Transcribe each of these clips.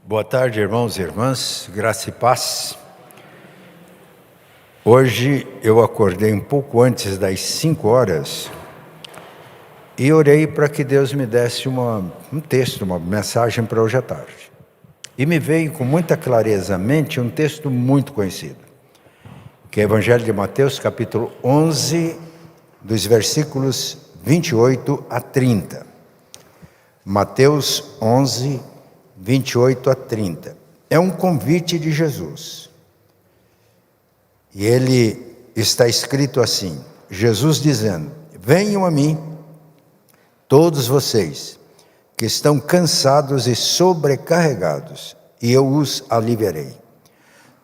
Boa tarde, irmãos e irmãs, graça e paz. Hoje eu acordei um pouco antes das 5 horas e orei para que Deus me desse um texto, uma mensagem para hoje à tarde. E me veio com muita clareza à mente um texto muito conhecido, que é o Evangelho de Mateus, capítulo 11, dos versículos 28 a 30. Mateus 11, 28 a 30. É um convite de Jesus. E ele está escrito assim, Jesus dizendo: venham a mim, todos vocês que estão cansados e sobrecarregados, e eu os aliviarei.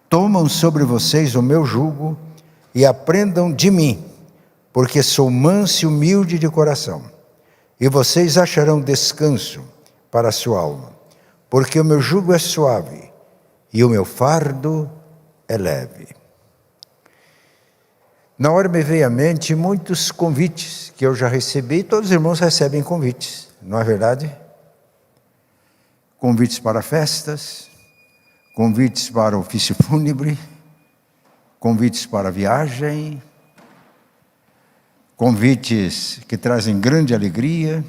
Tomam sobre vocês o meu jugo e aprendam de mim, porque sou manso e humilde de coração, e vocês acharão descanso para a sua alma. Porque o meu jugo é suave e o meu fardo é leve. Na hora me veio à mente muitos convites que eu já recebi. Todos os irmãos recebem convites, não é verdade? Convites para festas, convites para ofício fúnebre, convites para viagem, convites que trazem grande alegria,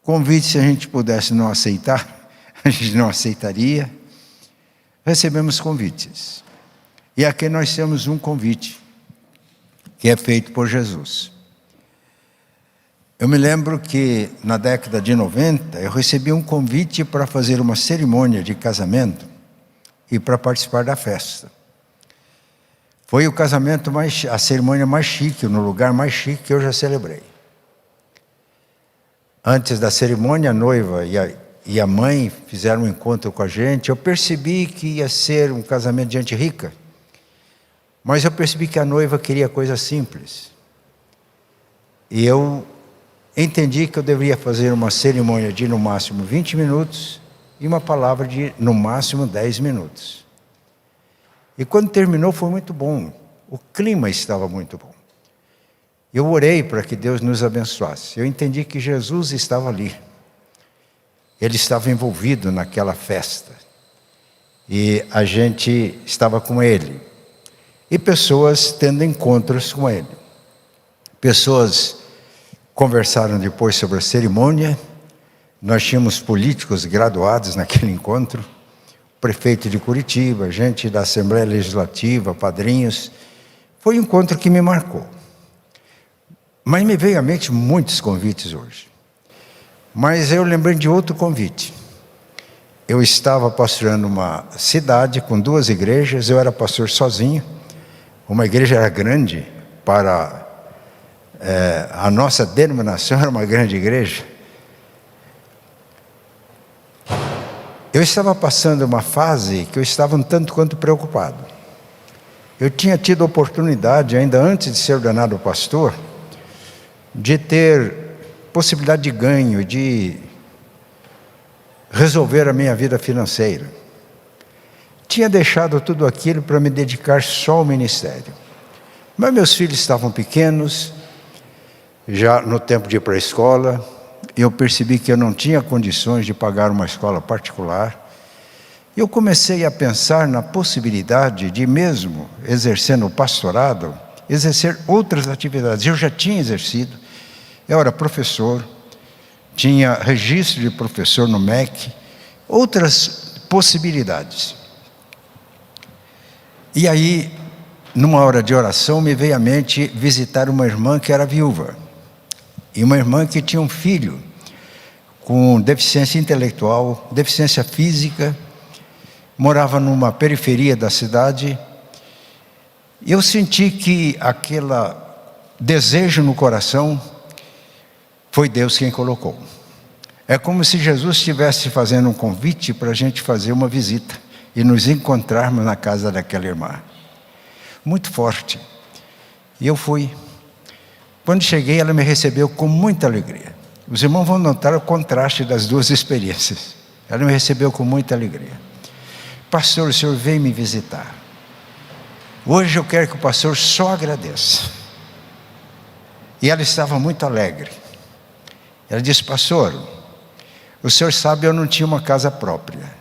convites se a gente pudesse não aceitar, a gente não aceitaria. Recebemos convites. E aqui nós temos um convite, que é feito por Jesus. Eu me lembro que na década de 90, eu recebi um convite para fazer uma cerimônia de casamento e para participar da festa. Foi o casamento a cerimônia mais chique, no lugar mais chique que eu já celebrei. Antes da cerimônia, a noiva e a mãe fizeram um encontro com a gente. Eu percebi que ia ser um casamento de gente rica, mas eu percebi que a noiva queria coisa simples. E eu entendi que eu deveria fazer uma cerimônia de no máximo 20 minutos e uma palavra de no máximo 10 minutos. E quando terminou foi muito bom, o clima estava muito bom. Eu orei para que Deus nos abençoasse. Eu entendi que Jesus estava ali. Ele estava envolvido naquela festa. E a gente estava com ele. E pessoas tendo encontros com ele. Pessoas conversaram depois sobre a cerimônia. Nós tínhamos políticos graduados naquele encontro. O prefeito de Curitiba, gente da Assembleia Legislativa, padrinhos. Foi um encontro que me marcou. Mas me veio à mente muitos convites hoje. Mas eu lembrei de outro convite. Eu estava pastoreando uma cidade com 2 igrejas, eu era pastor sozinho. Uma igreja era grande, para a nossa denominação era uma grande igreja. Eu estava passando uma fase que eu estava um tanto quanto preocupado. Eu tinha tido a oportunidade, ainda antes de ser ordenado pastor, de ter possibilidade de ganho, de resolver a minha vida financeira. Tinha deixado tudo aquilo para me dedicar só ao ministério. Mas meus filhos estavam pequenos, já no tempo de ir para a escola. Eu percebi que eu não tinha condições de pagar uma escola particular. Eu comecei a pensar na possibilidade de, mesmo exercendo o pastorado, exercer outras atividades. Eu já tinha exercido. Eu era professor, tinha registro de professor no MEC, outras possibilidades. E aí, numa hora de oração, me veio à mente visitar uma irmã que era viúva. E uma irmã que tinha um filho com deficiência intelectual, deficiência física, morava numa periferia da cidade. E eu senti que aquele desejo no coração foi Deus quem colocou. É como se Jesus estivesse fazendo um convite para a gente fazer uma visita e nos encontrarmos na casa daquela irmã. Muito forte. E eu fui. Quando cheguei, ela me recebeu com muita alegria. Os irmãos vão notar o contraste das 2 experiências. Ela me recebeu com muita alegria. Pastor, o senhor veio me visitar. Hoje eu quero que o pastor só agradeça. E ela estava muito alegre. Ela disse: pastor, o senhor sabe, eu não tinha uma casa própria.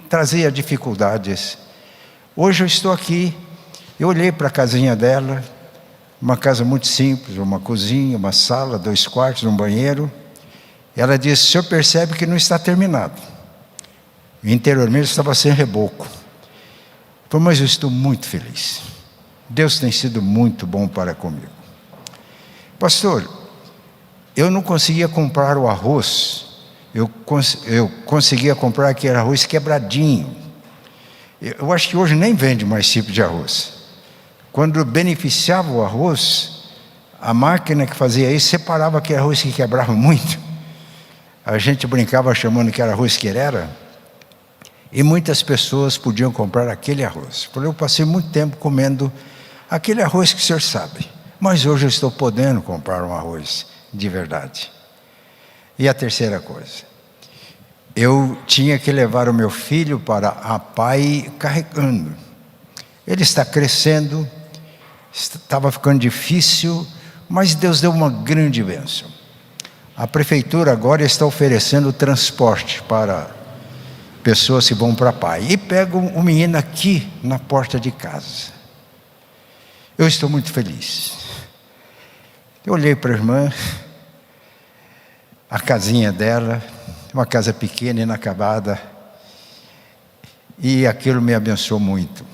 trazia dificuldades. Hoje eu estou aqui, eu olhei para a casinha dela, uma casa muito simples, uma cozinha, uma sala, 2 quartos, um banheiro. Ela disse: o senhor percebe que não está terminado. Interiormente estava sem reboco. Falei: mas eu estou muito feliz. Deus tem sido muito bom para comigo. Pastor, eu não conseguia comprar o arroz. Eu conseguia comprar aquele arroz quebradinho. Eu acho que hoje nem vende mais tipo de arroz. Quando beneficiava o arroz, a máquina que fazia isso separava aquele arroz que quebrava muito. A gente brincava chamando que era arroz querera. E muitas pessoas podiam comprar aquele arroz. Eu passei muito tempo comendo aquele arroz que o senhor sabe. Mas hoje eu estou podendo comprar um arroz de verdade. E a terceira coisa, eu tinha que levar o meu filho para a PAI carregando. Ele está crescendo, estava ficando difícil, mas Deus deu uma grande bênção. A prefeitura agora está oferecendo transporte para pessoas que vão para a PAI. E pegam o menino aqui na porta de casa. Eu estou muito feliz. Eu olhei para a irmã, a casinha dela, uma casa pequena, inacabada, e aquilo me abençoou muito.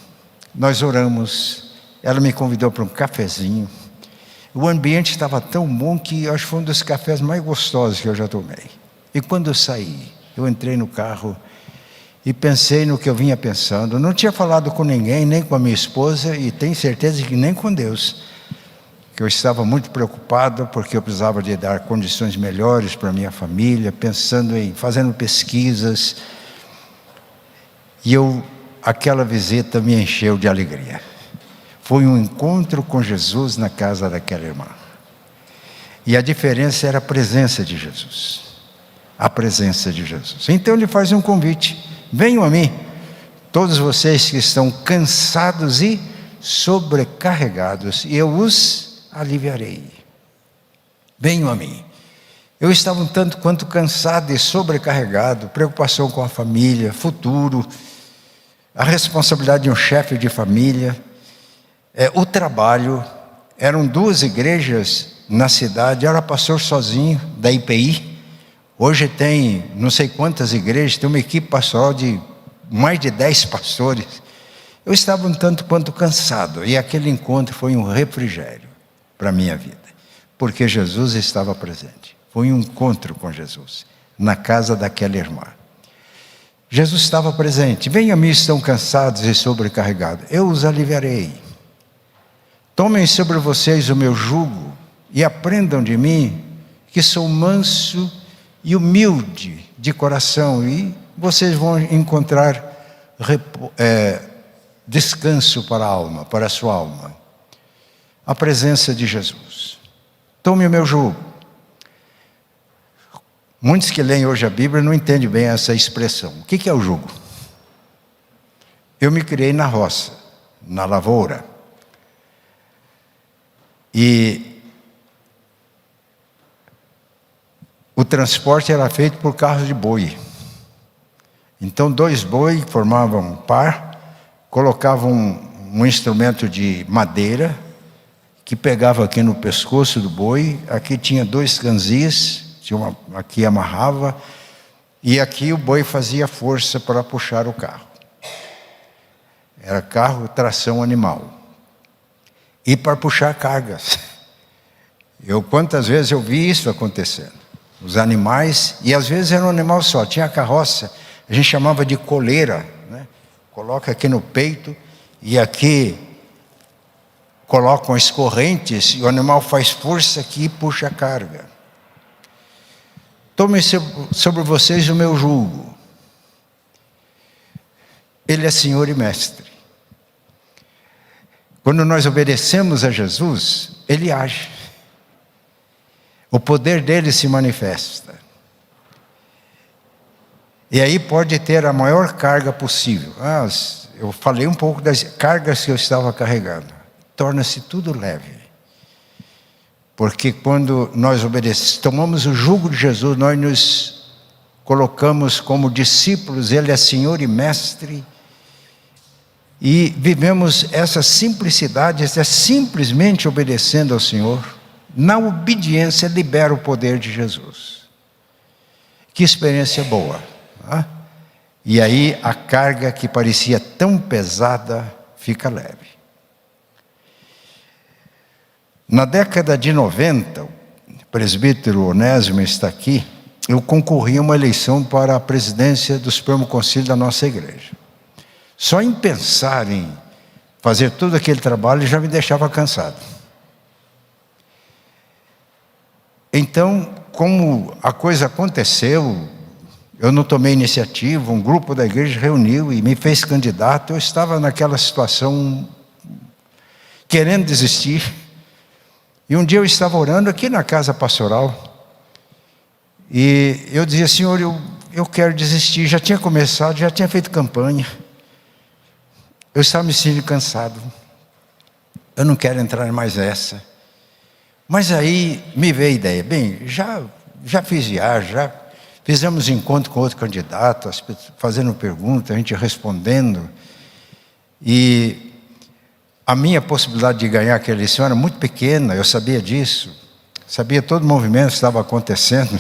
Nós oramos, ela me convidou para um cafezinho. O ambiente estava tão bom que acho que foi um dos cafés mais gostosos que eu já tomei. E quando eu saí, eu entrei no carro e pensei no que eu vinha pensando. Não tinha falado com ninguém, nem com a minha esposa, e tenho certeza que nem com Deus. Que eu estava muito preocupado porque eu precisava de dar condições melhores para a minha família, fazendo pesquisas. E aquela visita me encheu de alegria. Foi um encontro com Jesus na casa daquela irmã. E a diferença era a presença de Jesus. A presença de Jesus. Então ele faz um convite: venham a mim, todos vocês que estão cansados e sobrecarregados, e eu os aliviarei. Venham a mim. Eu estava um tanto quanto cansado e sobrecarregado, preocupação com a família, futuro, a responsabilidade de um chefe de família, o trabalho. Eram 2 igrejas na cidade, eu era pastor sozinho da IPI. Hoje tem não sei quantas igrejas, tem uma equipe pastoral de mais de 10 pastores. Eu estava um tanto quanto cansado, e aquele encontro foi um refrigério para a minha vida, porque Jesus estava presente. Foi um encontro com Jesus, na casa daquela irmã. Jesus estava presente. Venham a mim, estão cansados e sobrecarregados, eu os aliviarei. Tomem sobre vocês o meu jugo, e aprendam de mim, que sou manso e humilde de coração, e vocês vão encontrar descanso para a alma, para a sua alma. A presença de Jesus. Tome o meu jugo. Muitos que leem hoje a Bíblia não entendem bem essa expressão. O que é o jugo? Eu me criei na roça, na lavoura. E o transporte era feito por carros de boi. Então 2 bois formavam um par, colocavam um instrumento de madeira, que pegava aqui no pescoço do boi, aqui tinha 2 canzis, aqui amarrava, e aqui o boi fazia força para puxar o carro. Era carro, tração animal. E para puxar cargas. Quantas vezes eu vi isso acontecendo. Os animais, e às vezes era um animal só, tinha a carroça, a gente chamava de coleira, né? Coloca aqui no peito, e aqui colocam as correntes, e o animal faz força aqui e puxa a carga. Tomem sobre vocês o meu jugo. Ele é Senhor e Mestre. Quando nós obedecemos a Jesus, Ele age. O poder dele se manifesta. E aí pode ter a maior carga possível. Eu falei um pouco das cargas que eu estava carregando. Torna-se tudo leve. Porque quando nós tomamos o jugo de Jesus, nós nos colocamos como discípulos, Ele é Senhor e Mestre, e vivemos essa simplicidade, simplesmente obedecendo ao Senhor. Na obediência libera o poder de Jesus. Que experiência boa, né? E aí a carga que parecia tão pesada fica leve. Na década de 90, o presbítero Onésimo está aqui, eu concorri a uma eleição para a presidência do Supremo Conselho da nossa igreja. Só em pensar em fazer todo aquele trabalho já me deixava cansado. Então, como a coisa aconteceu, eu não tomei iniciativa, um grupo da igreja reuniu e me fez candidato. Eu estava naquela situação, querendo desistir. E um dia eu estava orando aqui na casa pastoral, e eu dizia: Senhor, eu quero desistir. Já tinha começado, já tinha feito campanha. Eu estava me sentindo cansado. Eu não quero entrar mais nessa. Mas aí me veio a ideia: bem, já fiz viagem, já fizemos encontro com outro candidato, fazendo perguntas, a gente respondendo. E a minha possibilidade de ganhar aquela eleição era muito pequena, eu sabia disso. Sabia todo o movimento que estava acontecendo.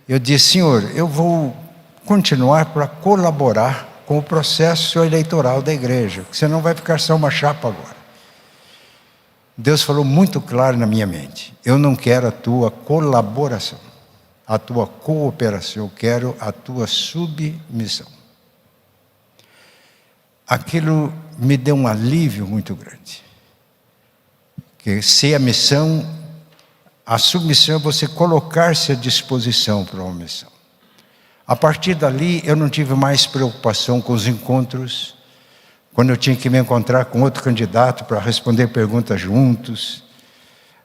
Eu disse: Senhor, eu vou continuar para colaborar com o processo eleitoral da igreja, porque senão vai ficar só uma chapa agora. Deus falou muito claro na minha mente: eu não quero a tua colaboração, a tua cooperação, eu quero a tua submissão. Aquilo me deu um alívio muito grande. Que se a missão, a submissão é você colocar-se à disposição para uma missão. A partir dali eu não tive mais preocupação com os encontros, quando eu tinha que me encontrar com outro candidato para responder perguntas juntos.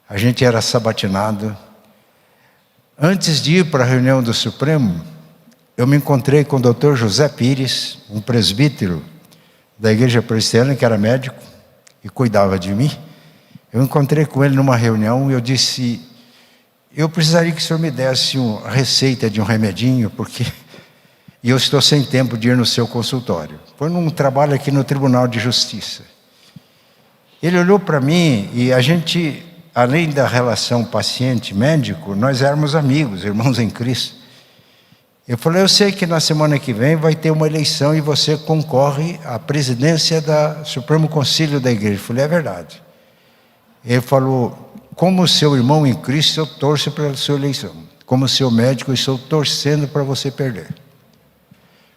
A gente era sabatinado. Antes de ir para a reunião do Supremo, eu me encontrei com o Dr. José Pires, um presbítero da igreja presbiteriana, que era médico e cuidava de mim. Eu encontrei com ele numa reunião e eu disse: eu precisaria que o senhor me desse uma receita de um remedinho, porque eu estou sem tempo de ir no seu consultório. Foi num trabalho aqui no Tribunal de Justiça. Ele olhou para mim e a gente, além da relação paciente-médico, nós éramos amigos, irmãos em Cristo. Eu falei: eu sei que na semana que vem vai ter uma eleição e você concorre à presidência do Supremo Conselho da igreja. Eu falei: é verdade. Ele falou: como seu irmão em Cristo, eu torço pela sua eleição. Como seu médico, eu estou torcendo para você perder.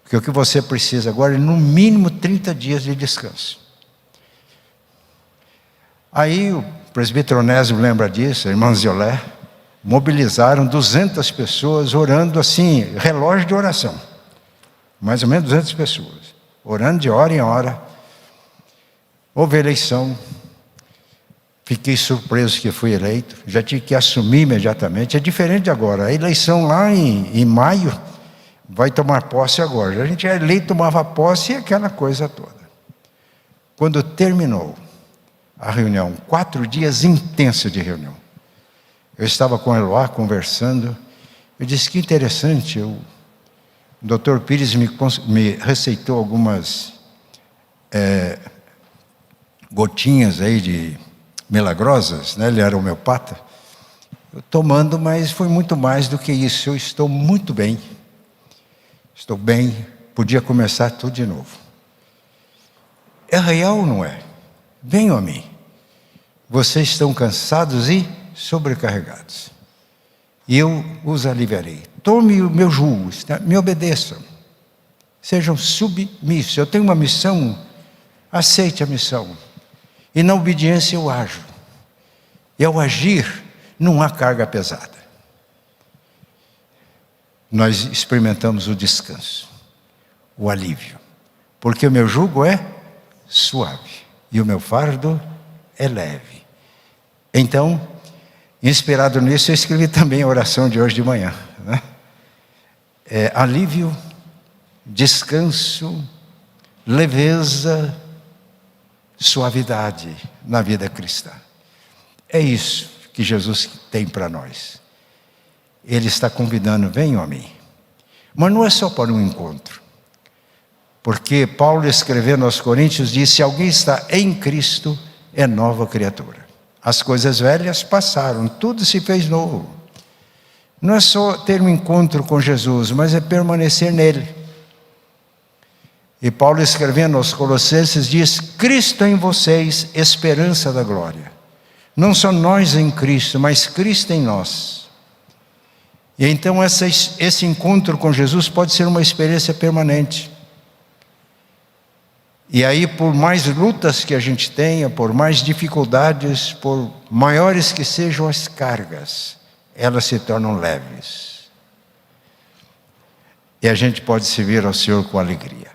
Porque o que você precisa agora é no mínimo 30 dias de descanso. Aí o presbítero Onésimo lembra disso, a irmã Ziolé, mobilizaram 200 pessoas orando assim, relógio de oração. Mais ou menos 200 pessoas, orando de hora em hora. Houve eleição. Fiquei surpreso que fui eleito, já tive que assumir imediatamente. É diferente de agora, a eleição lá em maio vai tomar posse agora. A gente é eleito, tomava posse e aquela coisa toda. Quando terminou a reunião, 4 dias intensos de reunião, eu estava com o Eloá conversando, eu disse: que interessante, o Dr. Pires me receitou algumas gotinhas aí de milagrosas, né? Ele era homeopata. Eu tomando, mas foi muito mais do que isso. Eu estou muito bem. Estou bem. Podia começar tudo de novo. É real ou não é? Venham a mim. Vocês estão cansados e sobrecarregados. E eu os aliviarei. Tome o meu jugo, me obedeçam. Sejam submissos. Eu tenho uma missão, aceite a missão. E na obediência eu ajo. E ao agir, não há carga pesada. Nós experimentamos o descanso, o alívio. Porque o meu jugo é suave e o meu fardo é leve. Então, inspirado nisso, eu escrevi também a oração de hoje de manhã, né? Alívio, descanso, leveza, suavidade na vida cristã. É isso que Jesus tem para nós. Ele está convidando: venham a mim. Mas não é só para um encontro. Porque Paulo, escrevendo aos Coríntios, diz: se alguém está em Cristo, é nova criatura. As coisas velhas passaram, tudo se fez novo. Não é só ter um encontro com Jesus, mas é permanecer nele. E Paulo, escrevendo aos Colossenses, diz: Cristo em vocês, esperança da glória. Não só nós em Cristo, mas Cristo em nós. E então esse encontro com Jesus pode ser uma experiência permanente. E aí, por mais lutas que a gente tenha, por mais dificuldades, por maiores que sejam as cargas, elas se tornam leves. E a gente pode servir ao Senhor com alegria.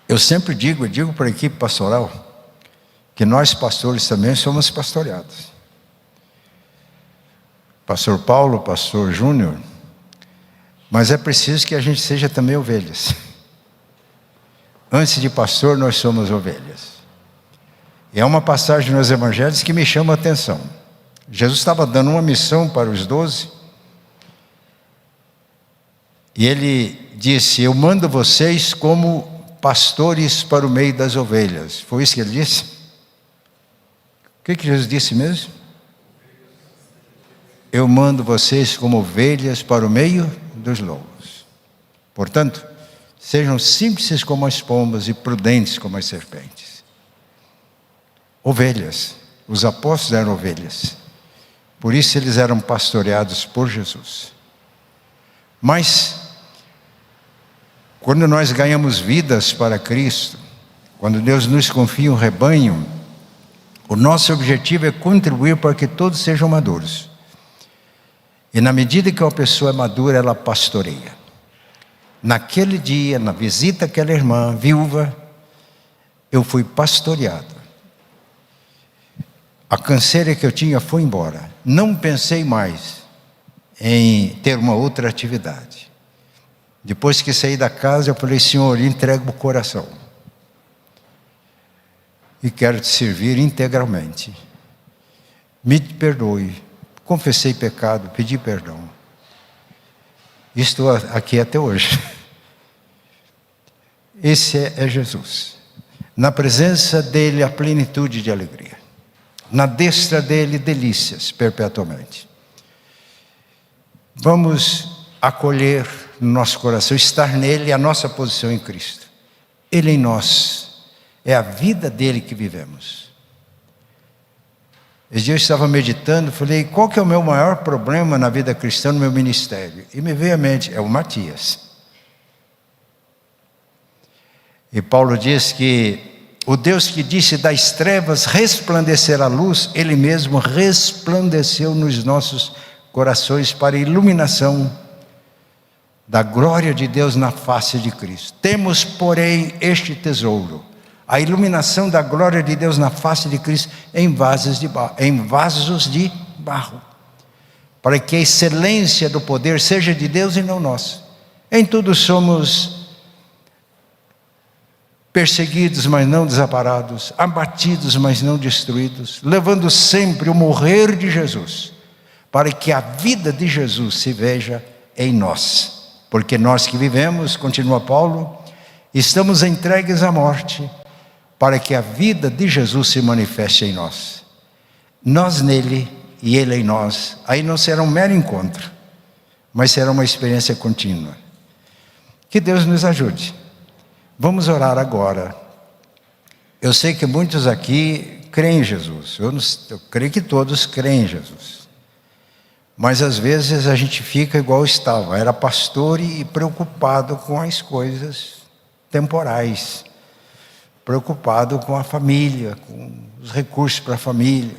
Eu sempre digo para a equipe pastoral, que nós pastores também somos pastoreados. Pastor Paulo, pastor Júnior, mas é preciso que a gente seja também ovelhas. Antes de pastor, nós somos ovelhas. E é uma passagem nos evangelhos que me chama a atenção. Jesus estava dando uma missão para os 12, e ele disse: eu mando vocês como pastores para o meio das ovelhas. Foi isso que ele disse? O que Jesus disse mesmo? Eu mando vocês como ovelhas para o meio dos lobos. Portanto, sejam simples como as pombas e prudentes como as serpentes. Ovelhas. Os apóstolos eram ovelhas. Por isso eles eram pastoreados por Jesus. Mas, quando nós ganhamos vidas para Cristo, quando Deus nos confia um rebanho, o nosso objetivo é contribuir para que todos sejam maduros. E na medida que uma pessoa é madura, ela pastoreia. Naquele dia, na visita àquela irmã viúva, eu fui pastoreado. A canseira que eu tinha foi embora. Não pensei mais em ter uma outra atividade. Depois que saí da casa, eu falei: Senhor, entrego o coração. E quero te servir integralmente. Me perdoe. Confessei pecado, pedi perdão. Estou aqui até hoje. Esse é Jesus. Na presença dele, a plenitude de alegria. Na destra dele, delícias perpetuamente. Vamos acolher no nosso coração, estar nele, a nossa posição em Cristo. Ele em nós. É a vida dele que vivemos. Esse dia eu estava meditando, falei: qual que é o meu maior problema na vida cristã, no meu ministério? E me veio à mente: é o Matias. E Paulo diz que o Deus que disse: das trevas resplandecer a luz, Ele mesmo resplandeceu nos nossos corações para a iluminação da glória de Deus na face de Cristo. Temos, porém, este tesouro, a iluminação da glória de Deus na face de Cristo em vasos de barro, para que a excelência do poder seja de Deus e não nosso. Em tudo somos perseguidos, mas não desamparados, abatidos, mas não destruídos, levando sempre o morrer de Jesus, para que a vida de Jesus se veja em nós. Porque nós que vivemos, continua Paulo, estamos entregues à morte, para que a vida de Jesus se manifeste em nós. Nós nele e ele em nós. Aí não será um mero encontro, mas será uma experiência contínua. Que Deus nos ajude. Vamos orar agora. Eu sei que muitos aqui creem em Jesus. Eu creio que todos creem em Jesus. Mas às vezes a gente fica igual estava. Era pastor e preocupado com as coisas temporais. Preocupado com a família, com os recursos para a família.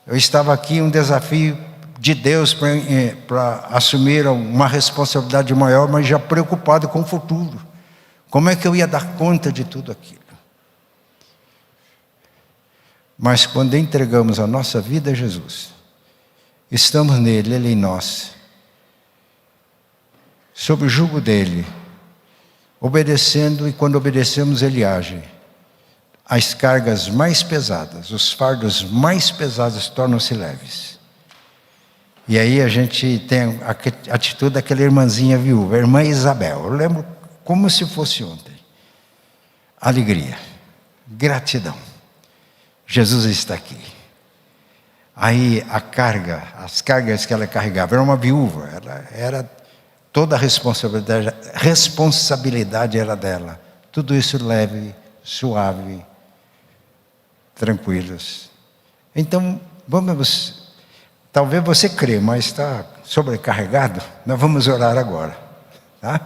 Eu estava aqui um desafio de Deus para assumir uma responsabilidade maior, mas já preocupado com o futuro. Como é que eu ia dar conta de tudo aquilo? Mas quando entregamos a nossa vida a Jesus, estamos nele, ele em nós, sob o jugo dele, obedecendo, e quando obedecemos ele age. As cargas mais pesadas, os fardos mais pesados tornam-se leves. E aí a gente tem a atitude daquela irmãzinha viúva, a irmã Isabel. Eu lembro como se fosse ontem. Alegria, gratidão. Jesus está aqui. Aí as cargas que ela carregava, era uma viúva, toda a responsabilidade era dela. Tudo isso leve, suave, tranquilos. Então, talvez você crê, mas está sobrecarregado. Nós vamos orar agora, tá?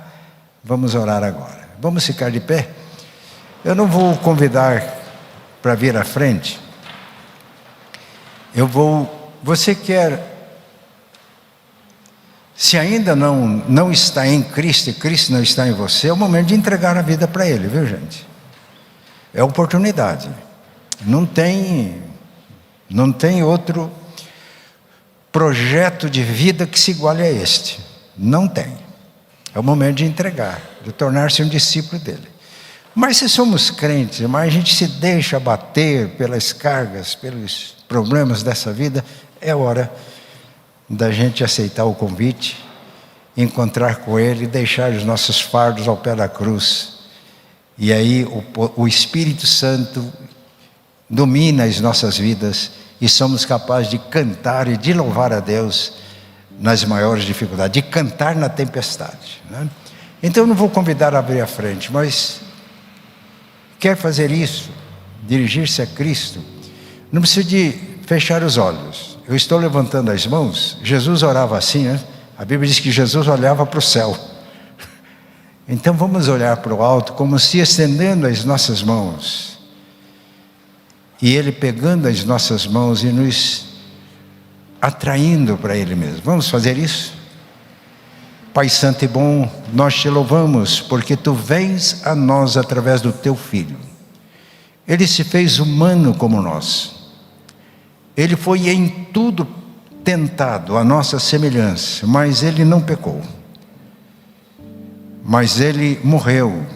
Vamos orar agora. Vamos ficar de pé? Eu não vou convidar para vir à frente. Você quer, se ainda não está em Cristo e Cristo não está em você, é o momento de entregar a vida para Ele, viu, gente? É oportunidade. Não tem outro projeto de vida que se iguale a este. Não tem. É o momento de entregar, de tornar-se um discípulo dele. Mas se somos crentes, mas a gente se deixa abater pelas cargas, pelos problemas dessa vida, é hora da gente aceitar o convite, encontrar com Ele, deixar os nossos fardos ao pé da cruz. E aí o Espírito Santo domina as nossas vidas e somos capazes de cantar e de louvar a Deus nas maiores dificuldades, de cantar na tempestade, né? Então eu não vou convidar a abrir a frente, mas quer fazer isso, dirigir-se a Cristo, não precisa de fechar os olhos. Eu estou levantando as mãos. Jesus orava assim, né? A Bíblia diz que Jesus olhava para o céu. Então vamos olhar para o alto, como se estendendo as nossas mãos, e Ele pegando as nossas mãos e nos atraindo para Ele mesmo. Vamos fazer isso? Pai santo e bom, nós te louvamos porque tu vens a nós através do teu Filho. Ele se fez humano como nós. Ele foi em tudo tentado à nossa semelhança, mas ele não pecou. Mas ele morreu.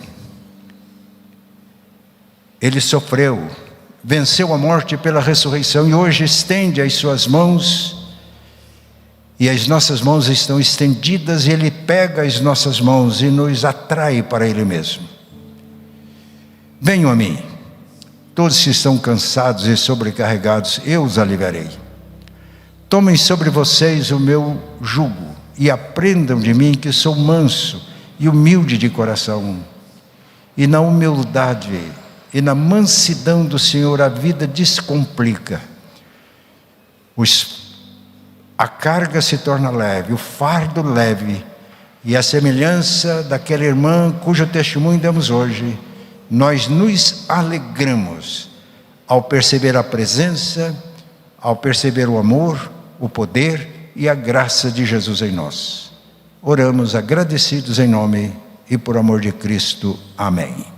Ele sofreu, venceu a morte pela ressurreição e hoje estende as suas mãos. E as nossas mãos estão estendidas e Ele pega as nossas mãos e nos atrai para Ele mesmo. Venham a mim, todos que estão cansados e sobrecarregados, eu os aliviarei. Tomem sobre vocês o meu jugo e aprendam de mim que sou manso e humilde de coração. E na humildade e na mansidão do Senhor a vida descomplica. A carga se torna leve, o fardo leve, e a semelhança daquela irmã cujo testemunho damos hoje, nós nos alegramos ao perceber a presença, ao perceber o amor, o poder e a graça de Jesus em nós. Oramos agradecidos em nome e por amor de Cristo. Amém.